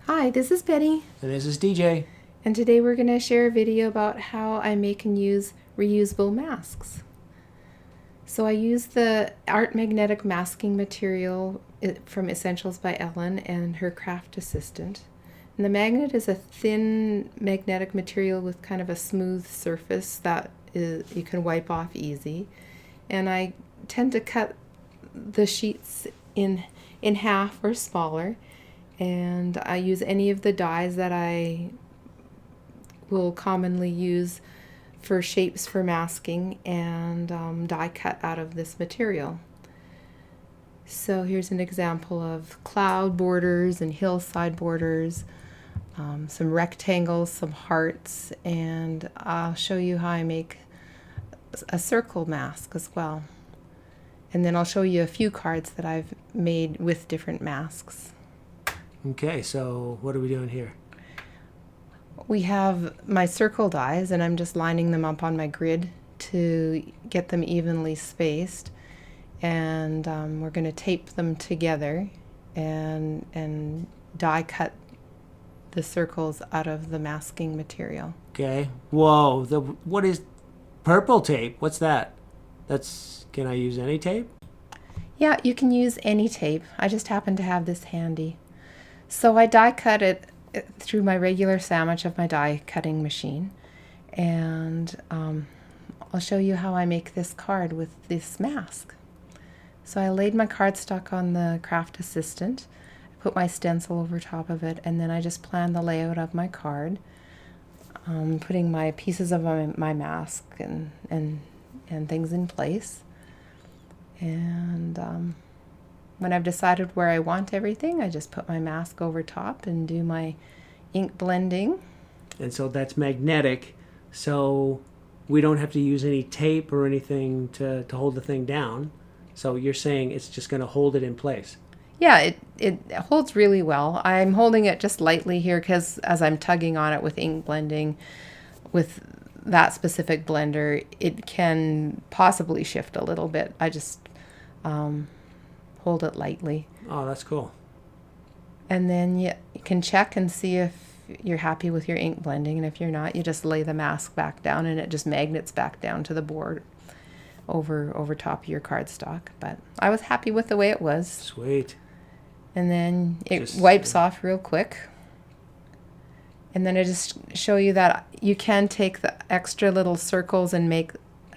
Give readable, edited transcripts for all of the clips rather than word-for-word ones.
Hi, this is Betty, And this is DJ. and today we're going to share a video about how I make and use reusable masks. So I use the Art Magnetic masking material from Essentials by Ellen and her craft assistant. And the magnet is a thin magnetic material with kind of a smooth surface that you can wipe off easy. And I tend to cut the sheets in half or smaller, and I use any of the dies that I will commonly use for shapes for masking, and die cut out of this material. So here's an example of cloud borders and hillside borders, some rectangles, some hearts, and I'll show you how I make a circle mask as well. And then I'll show you a few cards that I've made with different masks. Okay, so what are we doing here? We have my circle dies, and I'm just lining them up on my grid to get them evenly spaced. And we're going to tape them together and die cut the circles out of the masking material. Okay. Whoa, what is purple tape? What's that? Can I use any tape? Yeah, you can use any tape. I just happen to have this handy. So I die cut it through my regular sandwich of my die cutting machine, and I'll show you how I make this card with this mask. So I laid my cardstock on the craft assistant, I put my stencil over top of it, and then I just planned the layout of my card, putting my pieces of my mask and things in place. And when I've decided where I want everything, I just put my mask over top and do my ink blending. And so that's magnetic, so we don't have to use any tape or anything to hold the thing down. So you're saying it's just going to hold it in place. Yeah, it holds really well. I'm holding it just lightly here because as I'm tugging on it with ink blending, with that specific blender, it can possibly shift a little bit. I just hold it lightly. Oh, that's cool. And then you can check and see if you're happy with your ink blending, and if you're not, you just lay the mask back down and it just magnets back down to the board over top of your cardstock. But I was happy with the way it was. Sweet. And then it wipes off real quick. And then I just show you that you can take the extra little circles and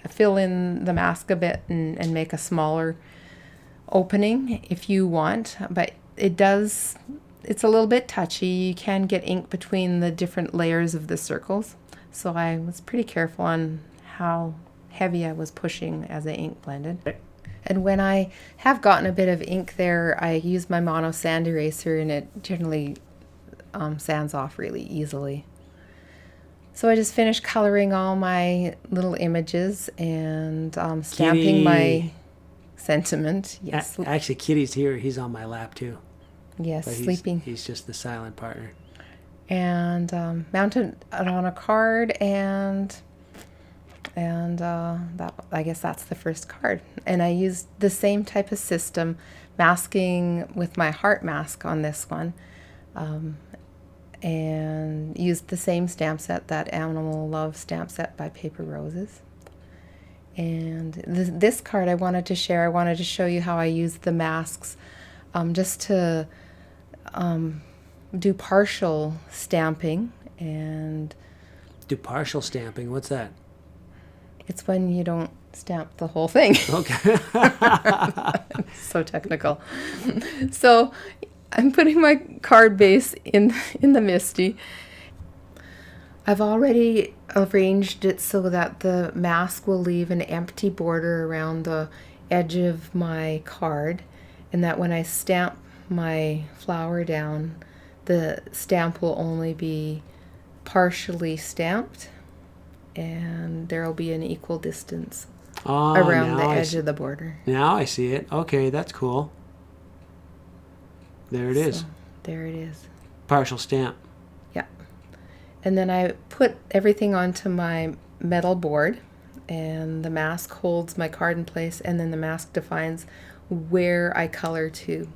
fill in the mask a bit and make a smaller opening if you want, but it's a little bit touchy. You can get ink between the different layers of the circles, so I was pretty careful on how heavy I was pushing as I ink blended. And when I have gotten a bit of ink there, I use my Mondo sand eraser, and it generally sands off really easily. So I just finished coloring all my little images and stamping Kitty. My sentiment. Yes. Actually, Kitty's here. He's on my lap too. Yes, But sleeping. He's just the silent partner. And mounted it on a card, and that, I guess that's the first card. And I used the same type of system, masking with my heart mask on this one, and used the same stamp set, that Animal Love stamp set by Paper Roses. And this card I wanted to share. I wanted to show you how I use the masks just to do partial stamping. And Do partial stamping. What's that? it's when you don't stamp the whole thing. Okay. So technical. So I'm putting my card base in the MISTI. I've already arranged it so that the mask will leave an empty border around the edge of my card, and that when I stamp my flower down, the stamp will only be partially stamped, and there will be an equal distance around the edge of the border. Now I see it. Okay, that's cool. There it is. There it is. Partial stamp. Yeah. And then I put everything onto my metal board, and the mask holds my card in place, and then the mask defines where I color to.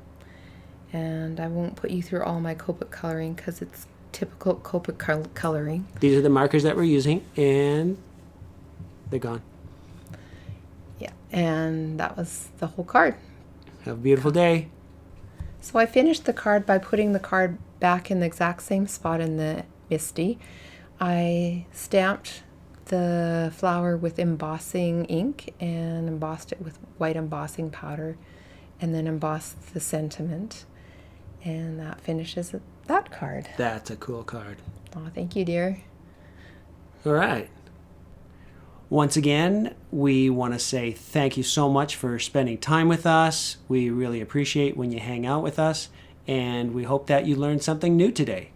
And I won't put you through all my Copic coloring because it's typical Copic coloring. These are the markers that we're using, and they're gone. Yeah, and that was the whole card. Have a beautiful day. So I finished the card by putting the card back in the exact same spot in the MISTI. I stamped the flower with embossing ink and embossed it with white embossing powder, and then embossed the sentiment. And that finishes that card. That's a cool card. Oh, thank you, dear. All right. Once again, we want to say thank you so much for spending time with us. We really appreciate when you hang out with us, and we hope that you learned something new today.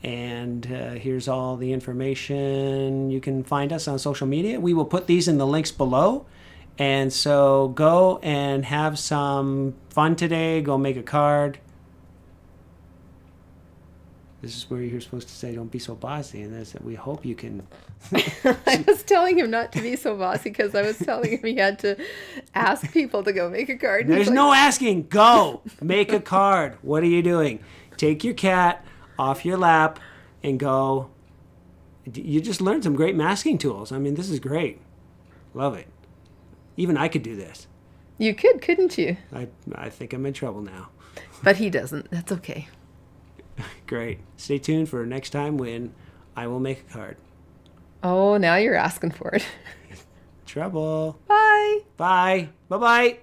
And here's all the information. You can find us on social media. We will put these in the links below. And so go and have some fun today. Go make a card. This is where you're supposed to say, don't be so bossy. And this, we hope you can. I was telling him not to be so bossy because I was telling him he had to ask people to go make a card. There's no asking. Go make a card. What are you doing? Take your cat off your lap and go. You just learned some great masking tools. I mean, this is great. Love it. Even I could do this. You could, couldn't you? I think I'm in trouble now. But he doesn't. That's okay. Great. Stay tuned for next time when I will make a card. Oh, now you're asking for it. Trouble. Bye. Bye. Bye-bye.